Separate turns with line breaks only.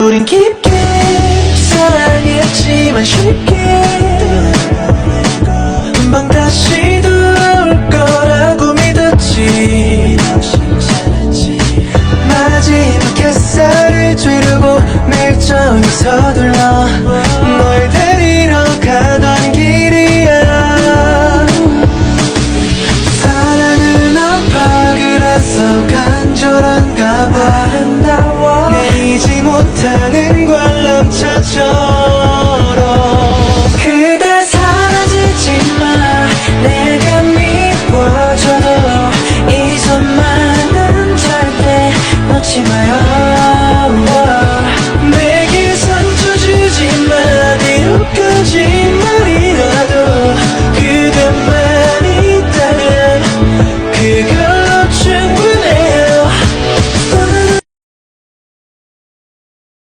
우린 깊게 사랑했지만 쉽게 금방 다시 돌아올 거라고 믿었지. 마지막 햇살을 쬐르고 밀정이 서둘러 널 데리러 가던 길이야. 사랑은 아파 그래서 간절한가 봐. 내리지 못하는 걸